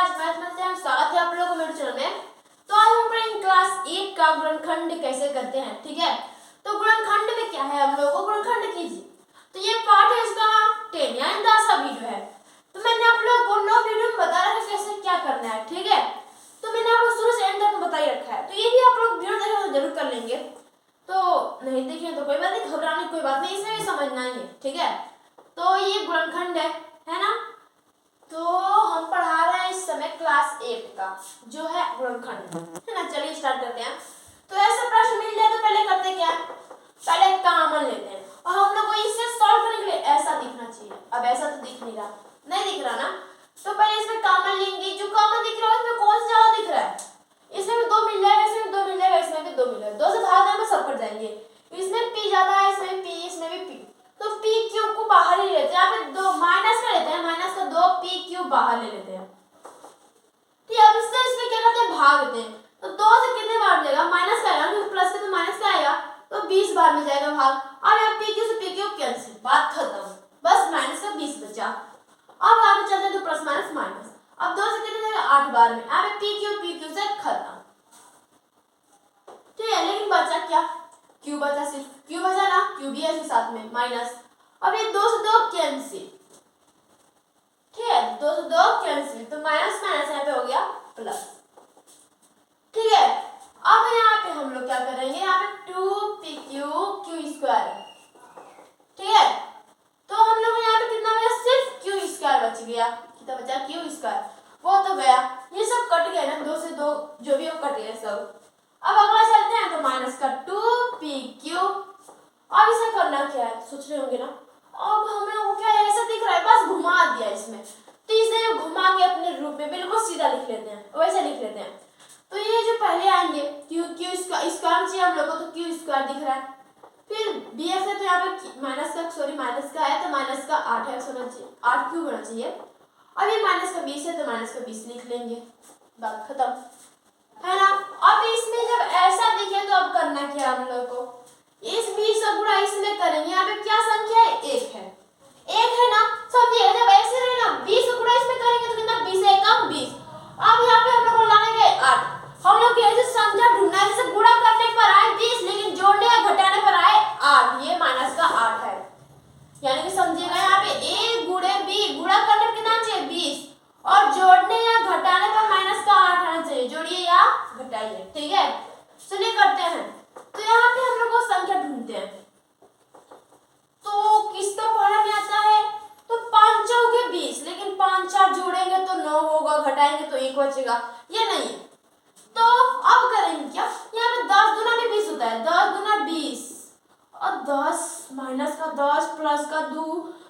आज मैथमेटिक्स स्वागत है आप लोगों को मेरे चैनल में। तो आज हम पढ़ेंगे क्लास 8 का गुणनखंड कैसे करते हैं। ठीक है, तो गुणनखंड में क्या है, हम लोगों को गुणनखंड कीजिए। तो ये पार्ट है इसका 10 यानी 10वां वीडियो है। तो मैंने आप लोगों को 9 वीडियो में बता रखा है कैसे क्या करना है। ठीक है, तो मैंने आपको शुरू से एंड तक बता ही रखा है। तो ये भी आप लोग वीडियो देखें तो जरूर कर लेंगे, तो नहीं देखें तो कोई बात नहीं, घबराने की कोई बात नहीं, इसमें भी समझना ही है। ठीक है, तो ये गुणनखंड है ना। तो हम पढ़ा रहे हैं इस समय क्लास 8 का जो है गुणनखंड, है ना। चलिए स्टार्ट करते हैं। तो ऐसा प्रश्न मिल जाए तो पहले करते क्या, पहले कॉमन लेते हैं और हम लोग को इसे सॉल्व करने के लिए ऐसा दिखना चाहिए। अब ऐसा तो दिख नहीं रहा, नहीं दिख रहा ना, तो पहले इसमें कॉमन लेंगे। जो कॉमन दिख रहा है उसमें कौन सा ज्यादा दिख रहा है, इसमें भी 2 मिल जाएगा, इसमें भी 2 मिल जाएगा, इसमें भी 2 मिल जाएगा। 2 से भाग देने में सब कट जाएंगे। इसमें p ज्यादा है, इसमें p, इसमें भी p, तो p क्यूब को बाहर ही लेते हैं। यहाँ पे 2 माइनस का लेते हैं, माइनस का 2 p क्यूब बाहर ले लेते हैं। ठीक है, अब इसमें क्या करते हैं, भाग देते हैं। तो 2 से कितने बार मिलेगा, माइनस का आएगा, क्योंकि प्लस के तो माइनस का आएगा, तो 20 बार में जाएगा भाग। अब यहाँ p क्यूब से p क्यूब कैंसिल, बात खत्म, बस माइनस का 20 बचा। अब आगे चलते हैं तो प्लस माइनस माइनस, अब 2 से कितने जाएगा, 8 बार में। अब p क्यूब से खत्म। ठीक है, लेकिन बचा क्या, क्यू बचा, सिर्फ क्यू बचा ना, क्यू भी है इसके साथ में माइनस। अब ये 2 से 2 कैंसिल, ठीक है, 2 से 2 कैंसिल, तो माइनस माइनस यहाँ पे हो गया प्लस। ठीक है, अब यहाँ पे हम लोग क्या करेंगे, यहाँ पे 2p क्यूब क्यू स्क्वायर, ठीक है, तो हम लोग यहाँ पे कितना बचा, सिर्फ क्यू स्क्वायर बच गया। कितना बचा, क्यू स्क्वायर, वो तो गया, ये सब कट गया ना, 2 से 2 जो भी वो कट गया सब। अब अगला चलते हैं, तो माइनस का 2p क्यूब। अब इसे करना क्या है, सोच रहे होंगे ना, अब हम लोग को क्या है, ऐसा दिख रहा है, बस घुमा दिया इसमें, तो इसे घुमा के अपने रूप में बिल्कुल सीधा लिख लेते हैं, वैसे लिख लेते हैं। तो ये जो पहले आएंगे क्यू स्क्वायर चाहिए हम लोग को, तो क्यू स्क्वायर दिख रहा है, फिर bf है तो यहाँ पे माइनस का है, तो माइनस का 8 है, समझिए 8 क्यूब होना चाहिए। अब ये माइनस का 20 है, तो माइनस का 20 लिख लेंगे, बात खत्म, है ना। अब इसमें जब ऐसा दिखे तो अब करना क्या हम लोग को, इस 20 का गुणा इसमें करेंगे। यहाँ पे क्या संख्या है, 1 है, 1 है ना, समझिए जब ऐसे रहे ना, 20 का गुणा इसमें करेंगे तो कितना, 20 है कम 20। अब यहाँ पे हम लोग को लाएंगे 8, हम लोग ऐसे संख्या ढूंढना है, जैसे गुणा करने पर आए 20, लेकिन जोड़ने या घटाने पर आए 8, ये माइनस का 8 है। यानी कि समझिएगा यहाँ पे a गुणे b, गुणा करने पर कितना चाहिए 20, और जोड़ने या घटाने पर माइनस का 8 आना चाहिए, जोड़िए या घटाइए। ठीक है, चलिए करते हैं। तो यहाँ पे हम लोग को संख्या ढूंढते हैं, तो किसका पढ़ा में आता है, तो 5 चौके 20, लेकिन 5 4 जोड़ेंगे तो 9 होगा, घटाएंगे तो 1 बचेगा, ये नहीं है। तो अब करेंगे क्या, यहाँ पे 10 दूना भी 20 होता है, 10 दूना 20, और 10 माइनस का 10 प्लस का 2,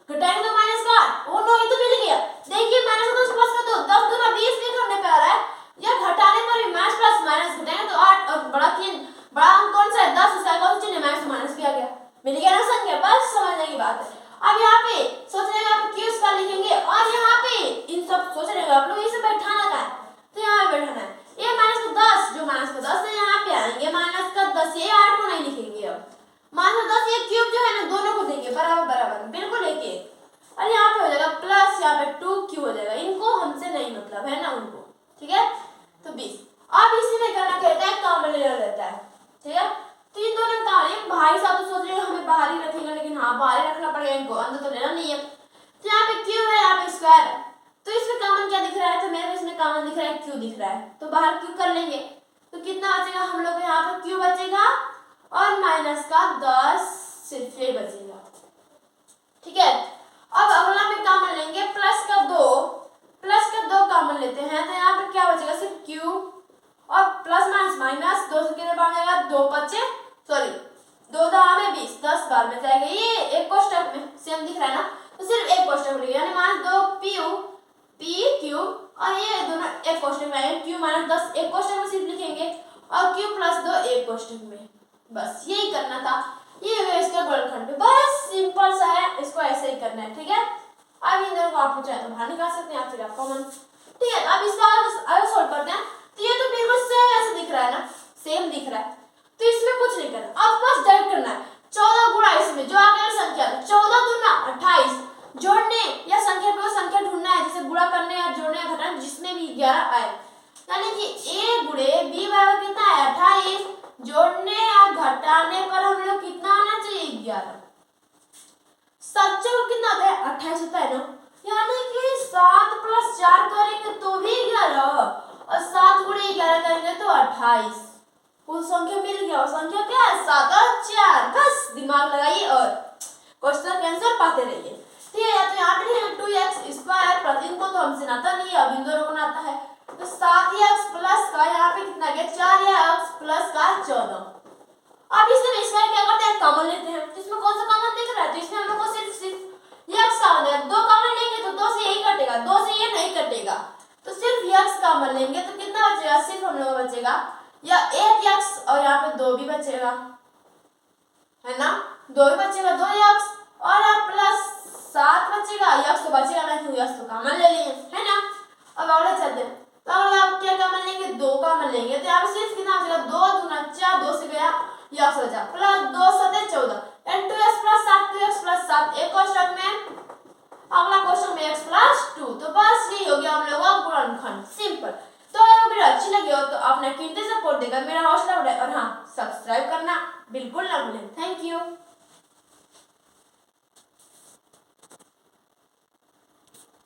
घटाएंगे तो माइनस का 8, ओ नो, ये तो मिल गया। देखिए माइनस का 10 प्लस का 2, 10 दूना 20 नहीं करने पे आ रहा है, या घटाने पर भी माइनस प्लस माइनस, घटाएंगे तो 8, और बड़ा अंक कौन सा है, 10, उसका कौन सा चिन्ह, माइनस माइनस भी आ गया, मिल गया ना संख्या, बस समझने की बात है। अब यहाँ पे सोच रहे हैं आप क्यू स्क्वायर लिखेंगे, और यहाँ पे इन सब सोच रहे हैं आप लोग, इसे बैठाना का है, तो यहाँ पे बैठाना है, ये माइनस का 10, जो माइनस का 10 है यहाँ पे आएंगे माइनस का 10, ये 8 को नहीं लिखेंगे। अब माइनस का 10 ये क्यूब जो है ना, दोनों को देंगे बराबर बराबर, बिल्कुल एक एक, और यहाँ पे हो जाएगा प्लस, यहाँ पे 2 क्यू हो जाएगा, इनको हमसे नहीं मतलब है ना उनको, ठीक है, तो 20। अब इसी में करना कहता है, कॉमन ले लेता है, ठीक है, तो इन दोनों का भाई साहब तो सोच रहे हैं हमें बाहर ही रखेंगे, लेकिन हाँ बाहर ही रखना पड़ेगा, इनको अंदर तो लेना नहीं है। तो यहाँ पे क्यू है, यहाँ पे स्क्वायर है, तो इसमें कॉमन क्या दिख रहा है, तो मेरे इसमें कॉमन दिख रहा है क्यू दिख रहा है, तो बाहर क्यू कर लेंगे, तो कितना बचेगा हम लोग को, यहाँ पे क्यू बचेगा, और माइनस का 10 सिर्फ ये बचेगा। ठीक है, अब अगला में कॉमन लेंगे, प्लस का 2 कॉमन लेते हैं, तो यहाँ पे क्या बचेगा, सिर्फ क्यू, और प्लस माइनस माइनस, 2 से कितने बार जाएगा, 2 5 2 दहा में 20, 10 बार में जाएगा, ये एक कोष्टक में सेम दिख रहा है ना, तो सिर्फ एक कोष्टक में, यानी माइनस 2 p क्यूब, और ये दोनों एक कोष्टक में आएंगे, क्यू माइनस 10 एक कोष्टक में सिर्फ लिखेंगे, और क्यू प्लस 2 एक कोष्टक में, बस यही करना था। ये है इसका गुणनखंड, बस सिंपल सा है, इसको ऐसे ही करना है। ठीक है, अब इन दोनों को आप चाहे तो बाहर निकाल सकते हैं, फिर आप कॉमन। ठीक है, अब इसका आगे सॉल्व करते हैं, तो ये तो बिल्कुल सेम ऐसे दिख रहा है ना, सेम दिख रहा है, तो इसमें कुछ नहीं करना, अब बस डायरेक्ट करना है, 14 गुणा इसमें जो आगे संख्या, 14 दूना 28, जोड़ने या संख्या पे वो संख्या ढूंढना है जिसे गुणा करने या जोड़ने या घटाने जिसमें भी 11 आए, यानी कि a गुणे b बराबर कितना है 28, जोड़ने या घटाने पर हम लोग कितना आना चाहिए 11, 7 चौक कितना होता है 28 होता है ना, यानी कि 7 + 4 करेंगे तो भी 11 और 7 × 11 करेंगे तो 28, कुल संख्या मिल गया। और संख्या क्या है 7 और 4, बस दिमाग लगाइए और क्वेश्चन का आंसर पाते रहिए। ठीक है, या तो यहाँ पे 2x² प्लस, इनको तो हमसे नाता नहीं है, अब इन दोनों को नाता है, तो 7x प्लस का यहाँ पे कितना गया 4x प्लस का 14। अब इसमें इसका क्या करते हैं कॉमन लेते हैं, तो इसमें कौन सा कॉमन दिख रहा है, तो इसमें हम लोग को सिर्फ x कॉमन है, 2 कॉमन लेंगे तो 2 से यही कटेगा, 2 से ये नहीं कटेगा, तो सिर्फ x कॉमन लेंगे तो कितना बचेगा, सिर्फ हम लोग को बचेगा या 1x और यहाँ पे 2 भी बचेगा, है ना, 2 भी बचेगा 2x और यहाँ प्लस 7 बचेगा, x तो बचेगा नहीं, x तो कॉमन ले लिए, है ना। अब अगले चलते हैं, तो अगला आप क्या कॉमन लेंगे 2 कॉमन लेंगे, तो यहाँ पे सिर्फ कितना बचेगा 2 दूना 4, 2 से गया x बचा plus 2 7 14 and 2x plus 7 2x plus 7, एक क्वेश्चन में अगला क्वेश्चन में x प्लस 2, तो बस यही हो गया हम लोगों का गुणनखंड, सिंपल। तो अगर वीडियो अच्छी लगी हो तो अपना कीमती सपोर्ट देकर मेरा हौसला बढ़ाए और हाँ